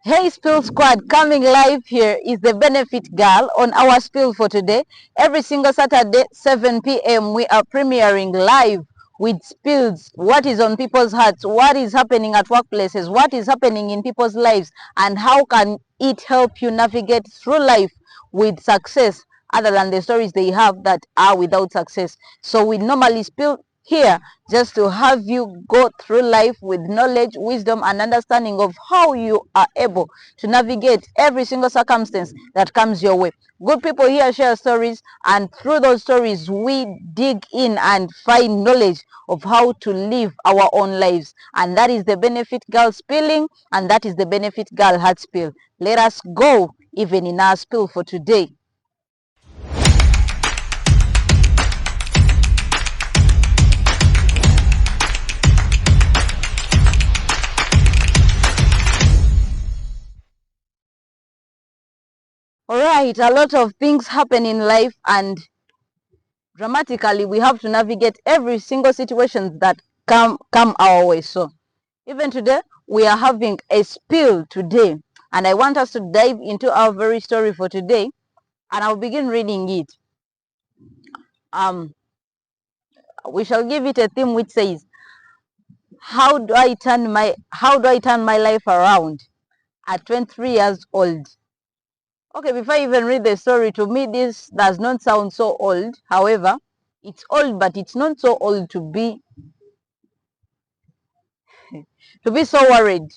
Hey Spill Squad, coming live here is the Benefit Girl on our spill for today. Every single Saturday, 7 p.m. we are premiering live with spills. What is on people's hearts? What is happening at workplaces? What is happening in people's lives? And how can it help you navigate through life with success other than the stories they have that are without success? So we normally spill here just to have you go through life with knowledge, wisdom, and understanding of how you are able to navigate every single circumstance that comes your way. Good people here share stories, and through those stories we dig in and find knowledge of how to live our own lives. And that is the Benefit Girl spilling, and that is the Benefit Girl heart spill. Let us go even in our spill for today. All right, a lot of things happen in life, and dramatically we have to navigate every single situation that come our way. So even today we are having a spill today, and I want us to dive into our very story for today, and I'll begin reading it. We shall give it a theme which says, how do I turn my life around at 23 years old? Okay, before I even read the story, to me this does not sound so old. However, it's old, but it's not so old to be so worried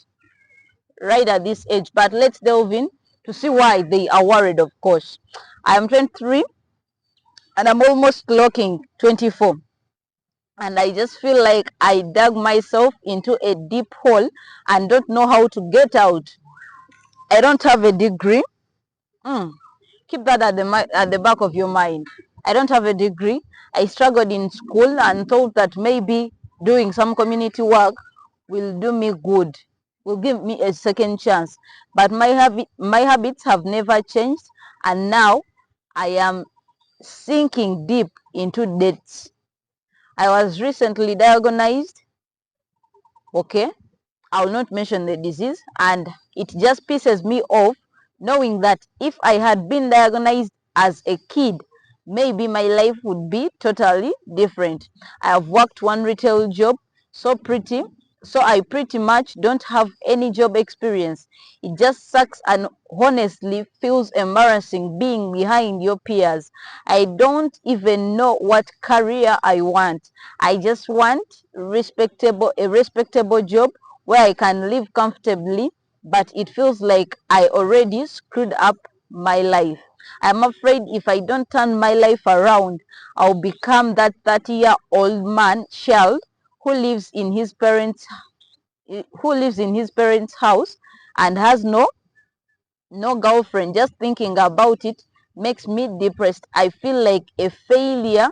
right at this age. But let's delve in to see why they are worried. Of course, I am 23 and I'm almost clocking 24, and I just feel like I dug myself into a deep hole and don't know how to get out. I don't have a degree. Keep that at the back of your mind. I don't have a degree. I struggled in school and thought that maybe doing some community work will do me good, will give me a second chance. But my habits have never changed, and now I am sinking deep into debts. I was recently diagnosed. Okay, I will not mention the disease, and it just pisses me off knowing that if I had been diagnosed as a kid, maybe my life would be totally different. I have worked one retail job, so I pretty much don't have any job experience. It just sucks and honestly feels embarrassing being behind your peers. I don't even know what career I want. I just want a respectable job where I can live comfortably, but it feels like I already screwed up my life. I'm afraid if I don't turn my life around, I'll become that 30-year-old man child who lives in his parents house and has no girlfriend. Just thinking about it makes me depressed. I feel like a failure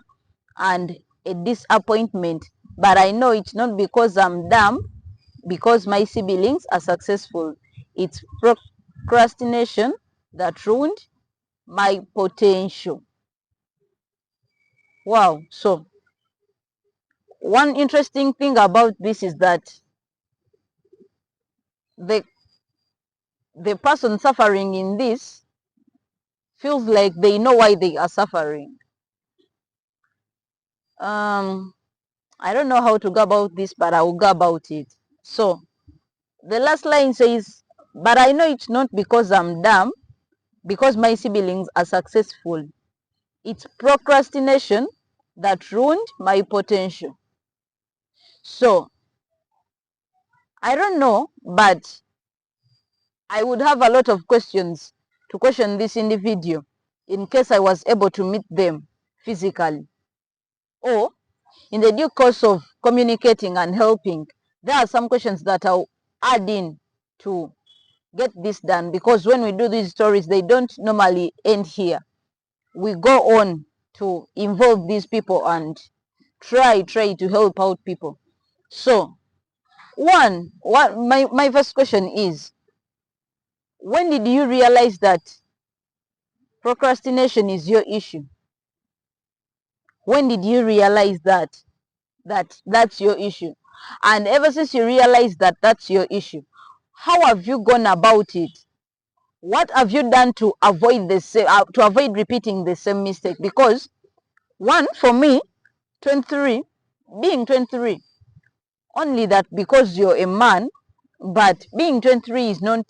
and a disappointment, but I know it's not because I'm dumb, because my siblings are successful. It's procrastination that ruined my potential. Wow. So one interesting thing about this is that the the person suffering in this feels like they know why they are suffering. um I don't know how to go about this, but I will go about it. So the last line says, but I know it's not because I'm dumb, because my siblings are successful. It's procrastination that ruined my potential. So I don't know, but I would have a lot of questions to question this individual in case I was able to meet them physically, or in the due course of communicating and helping. There are some questions that I'll add in to get this done, because when we do these stories, they don't normally end here. We go on to involve these people and try to help out people. So what my first question is, when did you realize that procrastination is your issue? When did you realize that's your issue? And ever since you realized that that's your issue, how have you gone about it? What have you done to avoid the same, to avoid repeating the same mistake? Because one, for me, 23, being 23, only that because you're a man, but being 23 is not,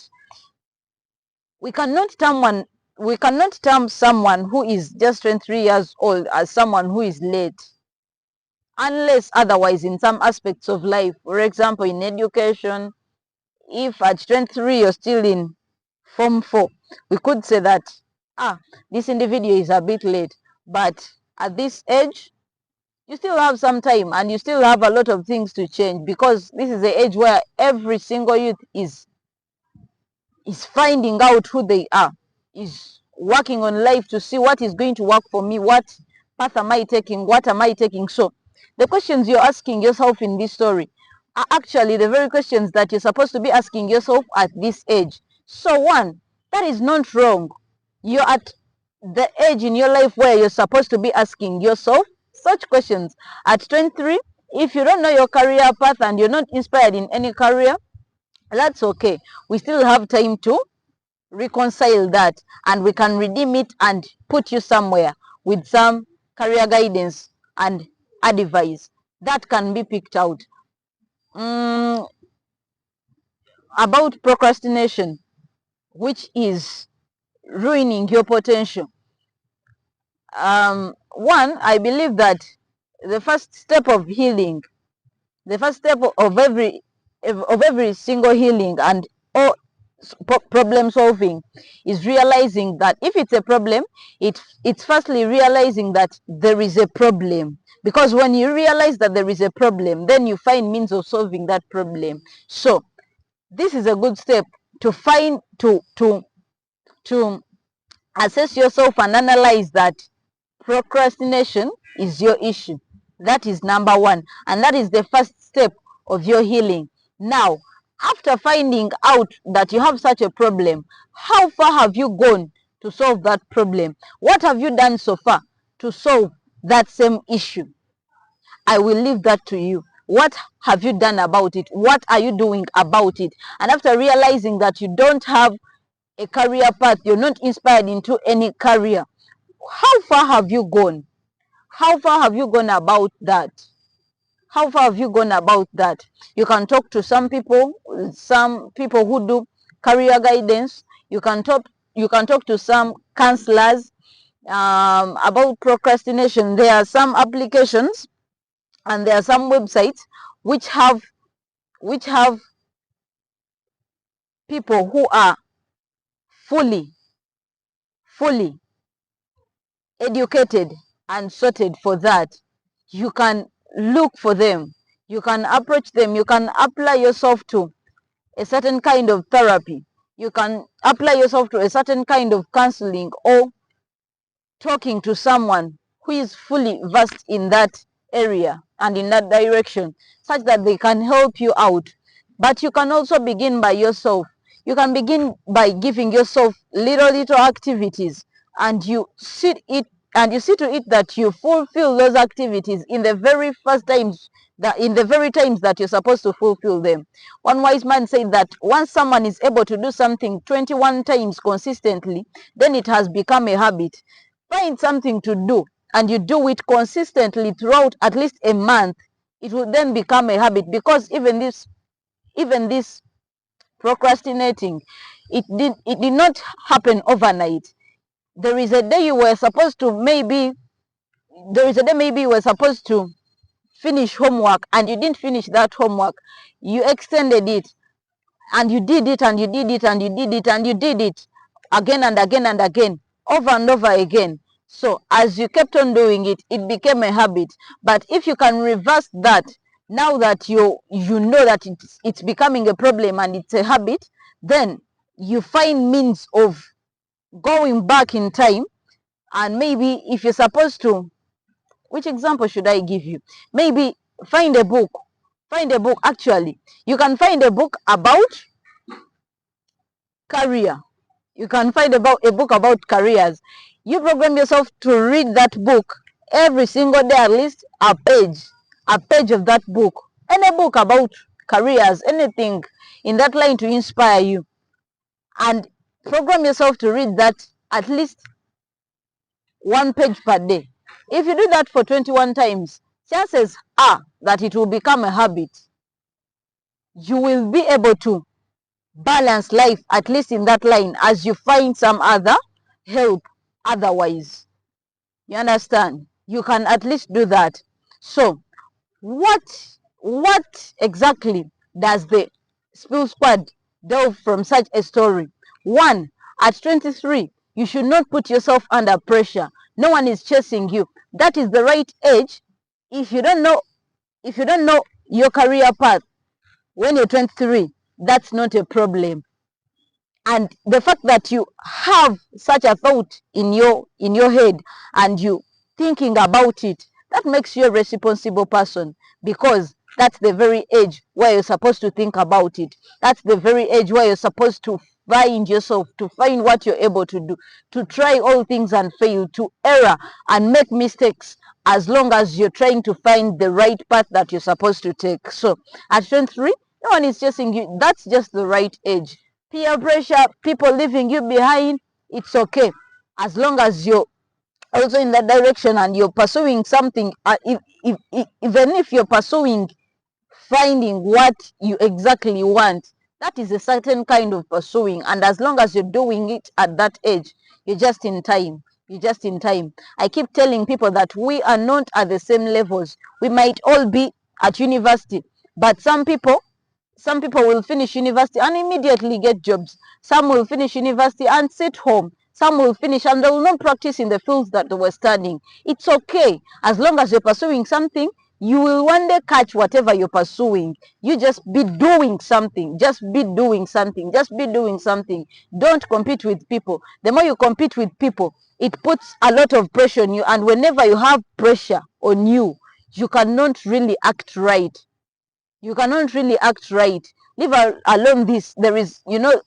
we cannot term someone who is just 23 years old as someone who is late, unless otherwise in some aspects of life. For example, in education, if at 23 you're still in form 4, we could say that this individual is a bit late, but at this age you still have some time and you still have a lot of things to change, because this is the age where every single youth is finding out who they are, is working on life to see what is going to work for me, what path am I taking, what am I taking. So the questions you're asking yourself in this story are actually the very questions that you're supposed to be asking yourself at this age. So one, that is not wrong. You're at the age in your life where you're supposed to be asking yourself such questions. At 23, if you don't know your career path and you're not inspired in any career, that's okay. We still have time to reconcile that, and we can redeem it and put you somewhere with some career guidance and advice that can be picked out. About procrastination, which is ruining your potential. One, I believe that the first step of healing, the first step of every single healing and all problem solving, is realizing that if it's a problem, it's firstly realizing that there is a problem. Because when you realize that there is a problem, then you find means of solving that problem. So this is a good step to find, to assess yourself and analyze that procrastination is your issue. That is number one, and that is the first step of your healing. Now, after finding out that you have such a problem, how far have you gone to solve that problem? What have you done so far to solve that same issue? I will leave that to you. What have you done about it? What are you doing about it? And after realizing that you don't have a career path, you're not inspired into any career, how far have you gone? How far have you gone about that? How far have you gone about that? You can talk to some people who do career guidance. You can talk to some counselors about procrastination. There are some applications and there are some websites which have people who are fully educated and sorted for that. You can look for them, you can approach them, you can apply yourself to a certain kind of therapy, you can apply yourself to a certain kind of counseling, or talking to someone who is fully versed in that area and in that direction, such that they can help you out. But you can also begin by yourself. You can begin by giving yourself little activities, and you see to it that you fulfill those activities in the very first times, in the very times that you're supposed to fulfill them. One wise man said that once someone is able to do something 21 times consistently, then it has become a habit. Find something to do and you do it consistently throughout at least a month, it will then become a habit. Because even this procrastinating, it did not happen overnight. There is a day you were supposed to maybe finish homework and you didn't finish that homework. You extended it and you did it and you did it and you did it and you did it again and again and again, over and over again. So as you kept on doing it, it became a habit. But if you can reverse that, now that you know that it's becoming a problem and it's a habit, then you find means of going back in time. And maybe if you're supposed to, which example should I give you? Maybe find a book. Actually, you can find a book about career. You can find a book about careers. You program yourself to read that book every single day, at least a page of that book. Any book about careers, anything. in that line to inspire you. And program yourself to read that at least 1 page per day. If you do that for 21 times, chances are that it will become a habit. You will be able to balance life, at least in that line, as you find some other help otherwise. You understand? You can at least do that. So what exactly does the Spill Squad delve from such a story? One, at 23, you should not put yourself under pressure. No one is chasing you. That is the right age. If you don't know your career path when you're 23, that's not a problem. And the fact that you have such a thought in your head and you thinking about it, that makes you a responsible person, because that's the very age where you're supposed to think about it. That's the very age where you're supposed to find yourself, to find what you're able to do, to try all things and fail, to err and make mistakes, as long as you're trying to find the right path that you're supposed to take. So at 23, no one is chasing you. That's just the right age. Peer pressure, people leaving you behind, it's okay, as long as you're also in that direction and you're pursuing something. Even if you're pursuing finding what you exactly want, that is a certain kind of pursuing, and as long as you're doing it at that age, you're just in time. I keep telling people that we are not at the same levels. We might all be at university, but some people will finish university and immediately get jobs. Some will finish university and sit home. Some will finish and they will not practice in the fields that they were studying. It's okay. As long as you're pursuing something, you will one day catch whatever you're pursuing. You just be doing something. Just be doing something. Don't compete with people. The more you compete with people, it puts a lot of pressure on you. And whenever you have pressure on you, you cannot really act right. Leave alone this. There is,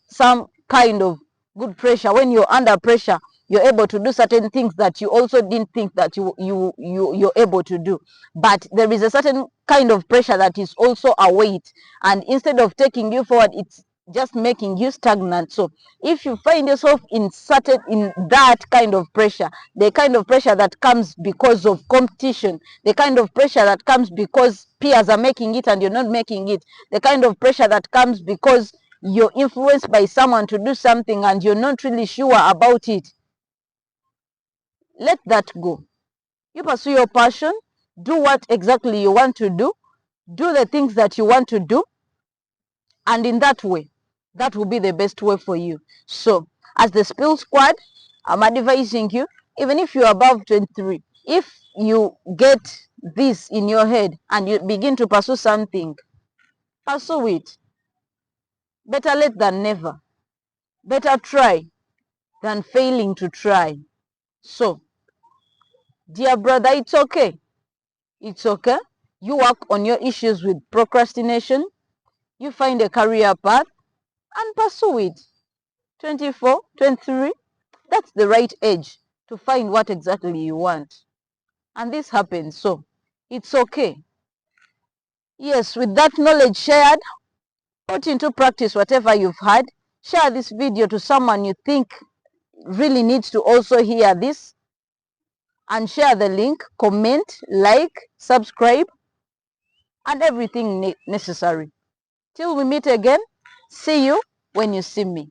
some kind of good pressure. When you're under pressure, you're able to do certain things that you also didn't think that you're able to do. But there is a certain kind of pressure that is also a weight, and instead of taking you forward, it's just making you stagnant. So if you find yourself in that kind of pressure, the kind of pressure that comes because of competition, the kind of pressure that comes because peers are making it and you're not making it, the kind of pressure that comes because you're influenced by someone to do something and you're not really sure about it, let that go. You pursue your passion, do what exactly you want to do the things that you want to do, and in that way, that will be the best way for you. So as the Spill Squad, I'm advising you, even if you're above 23, if you get this in your head and you begin to pursue something, pursue it. Better late than never. Better try than failing to try. So, dear brother, it's okay. You work on your issues with procrastination. You find a career path and pursue it. 24, 23, that's the right age to find what exactly you want. And this happens, so it's okay. Yes, with that knowledge shared, put into practice whatever you've had. Share this video to someone you think really needs to also hear this. And share the link, comment, like, subscribe, and everything necessary. Till we meet again, see you when you see me.